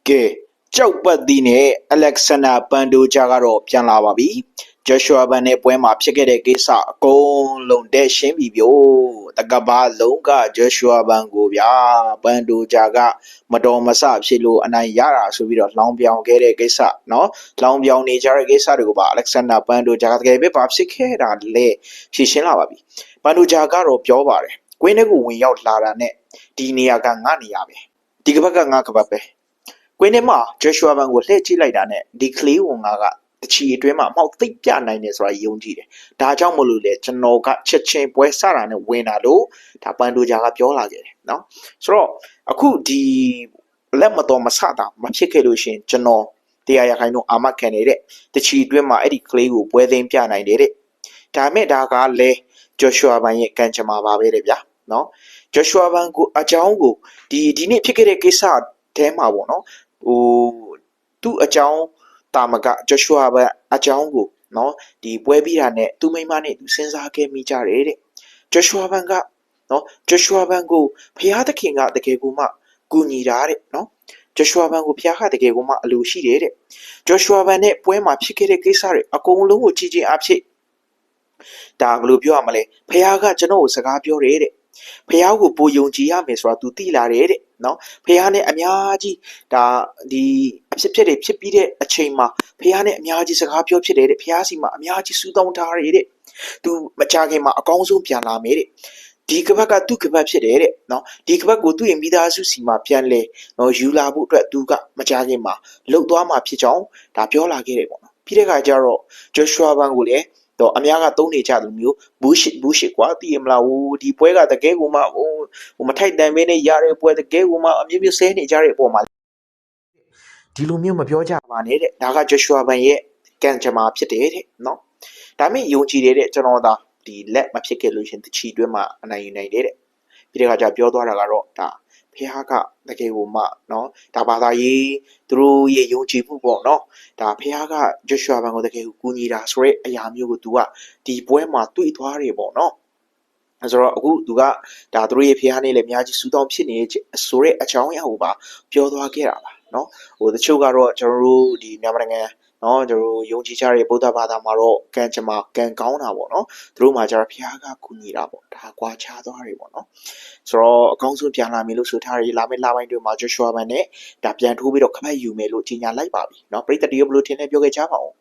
ကဲကြောက်ပတ်သည်နဲ့အလက်ဆန္ဒပန်ဒိုဂျာကတော့ပြန်လာပါပြီဂျော့ရှွာဘန်နဲ့ပွဲမှာဖြစ်ခဲ့တဲ့ကိစ္စအကုန်လုံးတဲ့ရှင်းပြီဗျို့တကဘာလုံးကဂျော့ရှွာဘန်ကိုဗျာပန်ဒိုဂျာကမတော်မဆဖြစ်လို့အနိုင်ရတာဆိုပြီးတော့လောင်ပြောင်ခဲ့တဲ့ကိစ္စเนาะလောင်ပြောင်နေကြတဲ့ကိစ္စတွေကိုပါအလက်ဆန္ဒပန်ဒိုဂျာကတကယ်ပဲဘာဖြစ်ခဲ့တာလဲဖြေရှင်းလာပါပြီပန်ဒိုဂျာကတော့ပြောပါတယ်ကွင်းထဲကိုဝင်ရောက်လာတာနဲ့ဒီနေရာကငါနေရာပဲဒီကပတ်ကငါကပတ်ပဲကွင်းထဲမှာဂျော့ရှွာဘန်ကိုလှည့်ကြည့်လိုက်တာနဲ့ဒီကလေးဝန်ကတချီအတွင်းမှာအမောက်သိပ်ပြနိုင်တယ်ဆိုတာယုံကြည်တယ်။ဒါကြောင့်မလို့လေကျွန်တော်ကချက်ချင်းပွဲစတာနဲ့ဝင်တာလို့ဒါပန်ဒိုဂျာကပြောလာခဲ့တယ်နော်။ဆိုတော့အခုဒီလက်မတော်မဆတာမဖြစ်ခဲ့လို့ရှင်ကျွန်တော်တရားရခိုင်တို့အာမခံနေတဲ့တချီအတွင်းမှာအဲ့ဒီကလေးကိုပွဲသိမ်းပြနိုင်တယ်တဲ့။ဒါမဲ့ဒါကလေဂျော့ရှွာဘန်ရဲ့ကံကြမ္မာပါပဲတဲ့ဗျာနော်။ဂျော့ရှွာဘန်ကိုအကြောင်းကိုဒီနေ့ဖြစ်ခဲ့တဲ့ကိစ္စတဲမှာပေါ့နော်ဟိုသူ့အကြောင်းတာမကဂျော့ရှွာဘန်အကြောင်းကိုနော်ဒီပွဲပြီးတာနဲ့သူ့မိမနဲ့သူစဉ်းစားခဲ့မိကြတယ်တဲ့ဂျော့ရှွာဘန်ကနော်ဂျော့ရှွာဘန်ကိုဖျားသခင်ကတကယ်ကိုမှကူညီတာတဲ့နော်ဂျော့ရှွာဘန်ကိုဖျားကတကယ်ကိုမှအလိုရှိတယ်တဲ့ဂျော့ရှွာဘန်နဲ့ပွဲမှာဖြစ်ခဲ့တဲ့ကိစ္စတွေအကုန်လုံးကိုကြည့်ချင်းအဖြစ်ဒါဘယ်လိုပြောရမလဲဖျားကကျွန်တော်ကိုစကားပြောတယ်တဲ့ဖះကိုပိုယုံကြည်ရမယ်ဆိုတာ तू သိလာတယ်တဲ့နော်ဖះနဲ့အများကြီးဒါဒီအဖြစ်တွေဖြစ်ပြီးတဲ့အချိန်မှာဖះနဲ့အများကြီးစကားပြောဖြစ်တယ်တဲ့ဖះစီမှာအများကြီးစူးတောင်းထားရတဲ့ तू မကြခင်မှာအကောင်းဆုံးပြန်လာမယ်တဲ့ဒီကပတ်ကသူ့ကပတ်ဖြစ်တယ်တဲ့နော်ဒီကပတ်ကိုသူ့ရဲ့မိသားစုစီမှာပြန်လဲနော်ယူလာဖို့အတွက် तू ကမကြခင်မှာလှုပ်သွားမှာဖြစ်ကြောင်းဒါပြောလာခဲ့တယ်ပေါ့နော်ပြီးတဲ့အခါကျတော့ဂျိုရှွာဘန်ကိုလည်းတော့အများကသုံးနေကြတယ်မျိုး bullshit ကွာသိရမလားဟိုဒီပွဲကတကယ်ကိုမှဟိုမထိုက်တန်မင်းနဲ့ရတဲ့ပွဲတကယ်ကိုမှအမျိုးမျိုးဆဲနေကြတဲ့အပေါ်မှာဒီလိုမျိုးမပြောကြပါနဲ့တဲ့ဒါကဂျော့ရှွာဘန်ရဲ့ကံကြမ္မာဖြစ်တယ်တဲ့နော်ဒါမဲ့ယုံကြည်တဲ့ကျွန်တော်သာဒီလက်မဖြစ်ခဲ့လို့ရှင်တချီတွင်းမှာအနိုင်ယူနိုင်တယ်တဲ့ပြီးတဲ့အခါကျပြောသွားတာကတော့ဒါဖះကတကယ်ကိုမှเนาะဒါဘာသာရေးသူတို့ရဲ့ယုံကြည်မှုပေါ့เนาะဒါဖះကဂျော့ရှွာဘန်ကိုတကယ်ကိုကူညီတာဆိုရဲအရာမျိုးကို तू ကဒီပွဲမှာတွေ့သွားတယ်ပေါ့เนาะဆိုတော့အခု तू ကဒါသူတို့ရဲ့ဖះနဲ့လည်းအများကြီးစူးတောင်းဖြစ်နေဆိုရဲအချောင်းအရာကိုပါပြောသွားခဲ့တာပါเนาะဟိုတချို့ကတော့ကျွန်တော်တို့ဒီမြန်မာနိုင်ငံနော်ကျွန်တော်ယုံကြည်ကြတဲ့ဗုဒ္ဓဘာသာမှာတော့ကံကြမ္မာကံကောင်းတာပေါ့နော်သူတို့မှာကျတော့ဘုရားကကူညီတာပေါ့ဒါကွာခြားသွားတယ်ပေါ့နော်ဆိုတော့အကောင်းဆုံးပြန်လာမယ်လို့ဆိုထားရလာမယ့်လပိုင်းတွေမှာဂျော့ရှွာဘန်နဲ့ဒါပြန်ထိုးပြီးတော့ခမက်ယူမယ်လို့ကြေညာလိုက်ပါပြီနော်ပရိသတ်တရုပ်ဘလို့ထင်နေပြောခဲ့ကြပါဦး